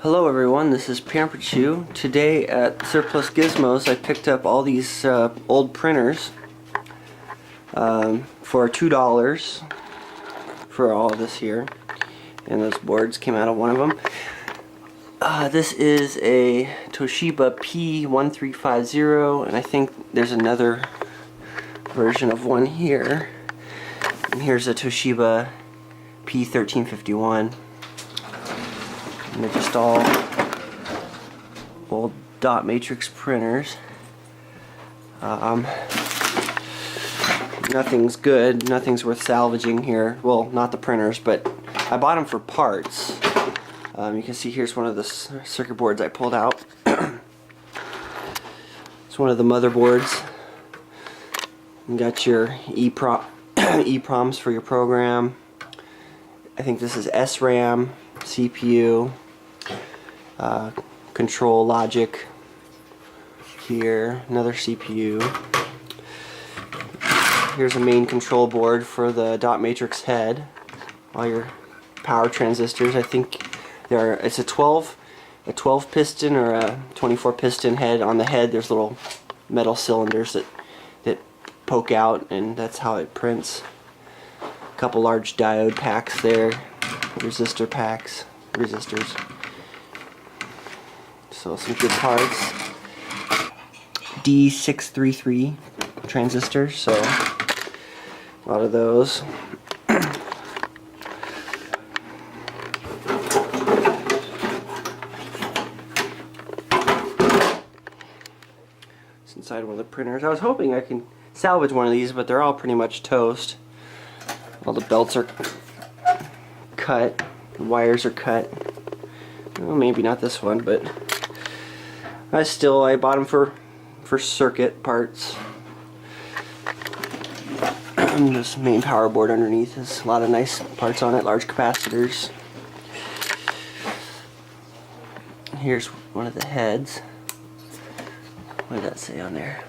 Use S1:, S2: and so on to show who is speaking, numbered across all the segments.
S1: Hello everyone, this is Pampered Chew. Today at Surplus Gizmos I picked up all these old printers for $2 for all of this here, and those boards came out of one of them. This is a Toshiba P1350, and I think there's another version of one here. And here's a Toshiba P1351. And they're just all old dot matrix printers. Nothing's good, nothing's worth salvaging here. Well, not the printers, but I bought them for parts. You can see here's one of the circuit boards I pulled out. It's one of the motherboards. You got your EPROMs for your program. I think this is SRAM, CPU, control logic here, another CPU. Here's a main control board for the dot matrix head. All your power transistors. I think it's a 12 piston or a 24 piston head. On the head there's little metal cylinders that poke out, and that's how it prints. A couple large diode packs there, resistor packs, resistors. So some good parts. D633 transistors, so a lot of those. It's inside one of the printers. I was hoping I can salvage one of these, but they're all pretty much toast. All the belts are cut, the wires are cut. Well, maybe not this one, but I bought them for circuit parts. This main power board underneath has a lot of nice parts on it, large capacitors. Here's one of the heads. What did that say on there?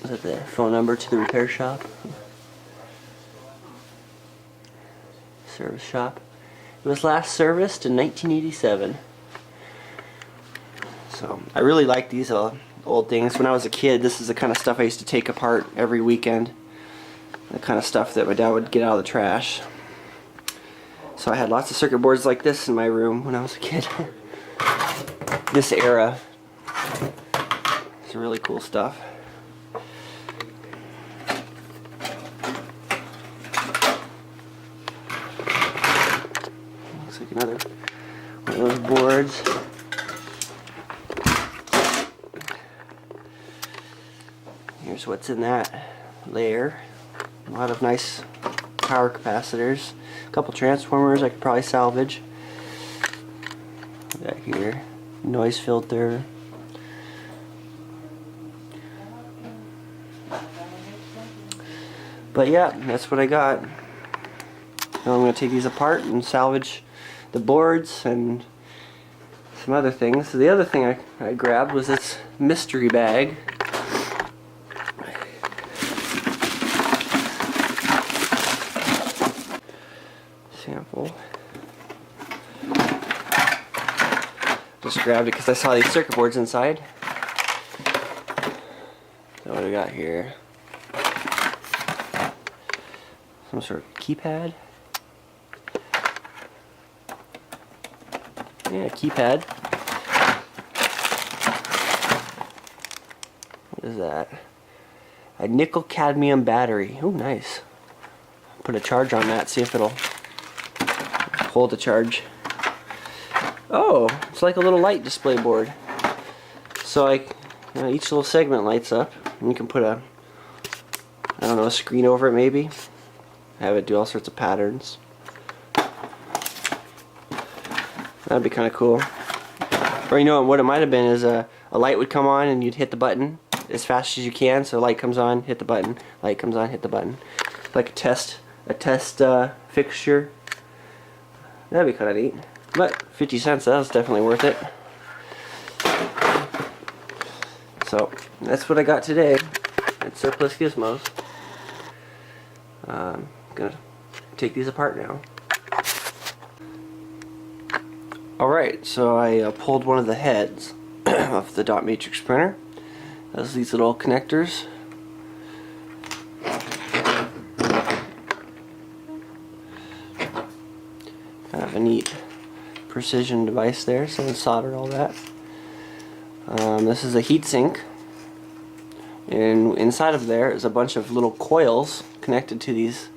S1: Is that the phone number to the repair shop? Service shop. It was last serviced in 1987. So I really like these old things. When I was a kid, this is the kind of stuff I used to take apart every weekend. The kind of stuff that my dad would get out of the trash. So I had lots of circuit boards like this in my room when I was a kid. This era. It's really cool stuff. Looks like another one of those boards. Here's what's in that layer. A lot of nice power capacitors. A couple transformers I could probably salvage. That here. Noise filter. But yeah, that's what I got. Now I'm going to take these apart and salvage the boards and some other things. So the other thing I grabbed was this mystery bag. Sample. Just grabbed it because I saw these circuit boards inside. So what do we got here? Some sort of keypad. Yeah, keypad. What is that? A nickel cadmium battery. Oh, nice. Put a charge on that, see if it'll hold the charge. Oh, it's like a little light display board. So each little segment lights up, and you can put a screen over it maybe. Have it do all sorts of patterns. That'd be kind of cool. Or what it might have been is a light would come on and you'd hit the button as fast as you can. So light comes on, hit the button. Light comes on, hit the button. Like a test fixture. That'd be kind of neat. But 50 cents, that was definitely worth it. So that's what I got today at Surplus Gizmos. I'm gonna take these apart now. Alright, so I pulled one of the heads off the dot matrix printer. Has these little connectors. Kind of a neat precision device there, so I soldered all that. This is a heatsink, and inside of there is a bunch of little coils connected to these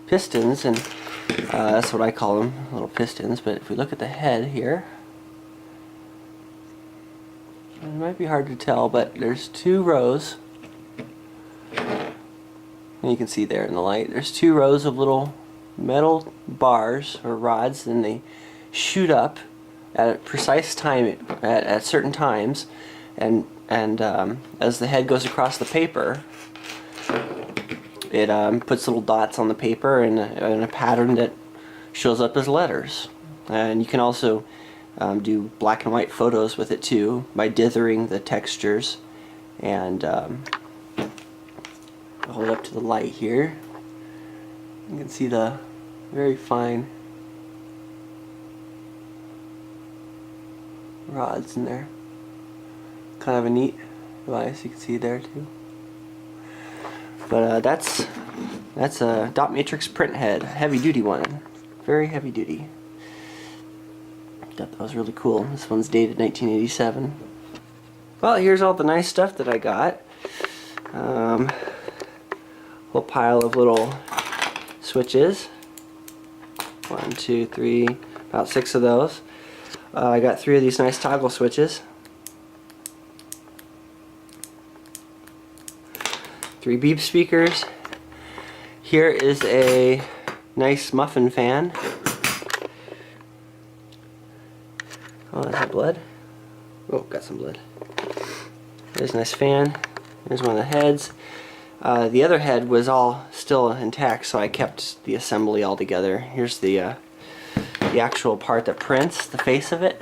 S1: pistons, and that's what I call them, little pistons. But if we look at the head here, it might be hard to tell, but there's 2 rows, and you can see there in the light, there's 2 rows of little metal bars or rods, and they shoot up at a precise time at certain times, and as the head goes across the paper, it puts little dots on the paper in a pattern that shows up as letters. And you can also do black and white photos with it too by dithering the textures. And I'll hold it up to the light here. You can see the very fine rods in there. Kind of a neat device, you can see there too. But that's a dot matrix print head, heavy duty one, very heavy duty. Thought that was really cool. This one's dated 1987. Well, here's all the nice stuff that I got. Whole pile of little switches. 1, 2, 3, about 6 of those. I got 3 of these nice toggle switches. 3 beep speakers. Here is a nice muffin fan. Oh, is that blood? Oh, got some blood. There's a nice fan. There's one of the heads. The other head was all still intact, so I kept the assembly all together. Here's the actual part that prints, the face of it.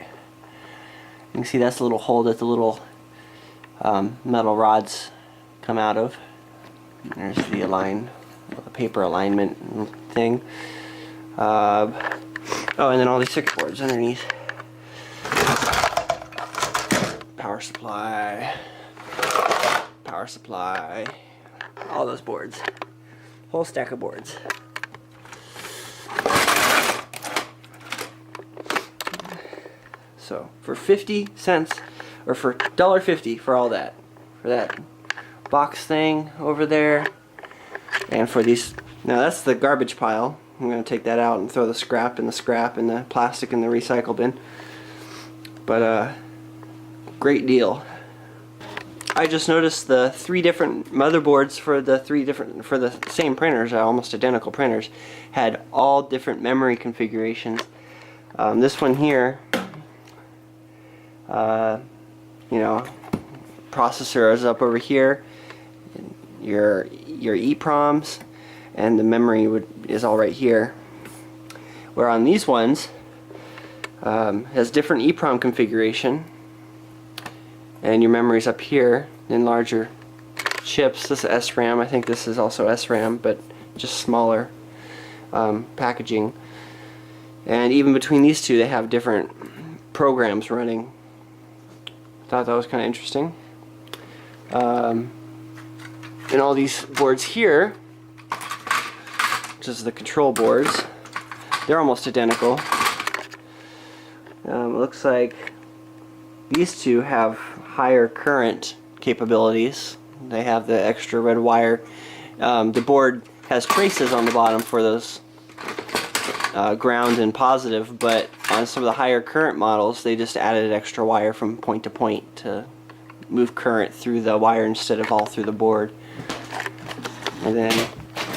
S1: You can see that's a little hole that the little metal rods come out of. There's the paper alignment thing. Oh, and then all these circuit boards underneath. Power supply, all those boards, whole stack of boards. So for 50 cents, or for $1.50 for all that, for that box thing over there, and for these. Now that's the garbage pile. I'm going to take that out and throw the scrap and the plastic in the recycle bin. But great deal. I just noticed the 3 different motherboards for the same printers, almost identical printers, had all different memory configurations. This one here, you know, processor is up over here. Your EEPROMs and the memory is all right here. Where on these ones has different EEPROM configuration, and your memory's up here in larger chips. This is SRAM. I think this is also SRAM, but just smaller packaging. And even between these two, they have different programs running. Thought that was kind of interesting. And all these boards here, which is the control boards, they're almost identical. It looks like these two have higher current capabilities. They have the extra red wire. The board has traces on the bottom for those ground and positive, but on some of the higher current models, they just added extra wire from point to point to move current through the wire instead of all through the board. And then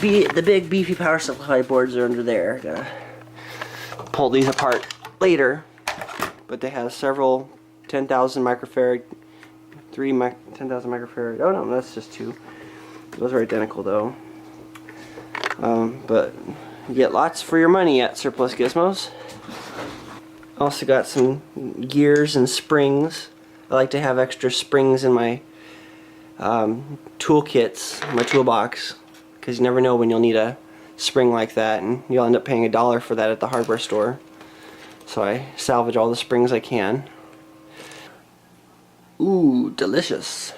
S1: the big beefy power supply boards are under there. Gotta pull these apart later, but they have several 10,000 microfarad, 10,000 microfarad. Oh no, that's just 2. Those are identical though. But you get lots for your money at Surplus Gizmos. Also got some gears and springs. I like to have extra springs in my toolkits, my toolbox, because you never know when you'll need a spring like that, and you'll end up paying $1 for that at the hardware store. So I salvage all the springs I can. Ooh, delicious.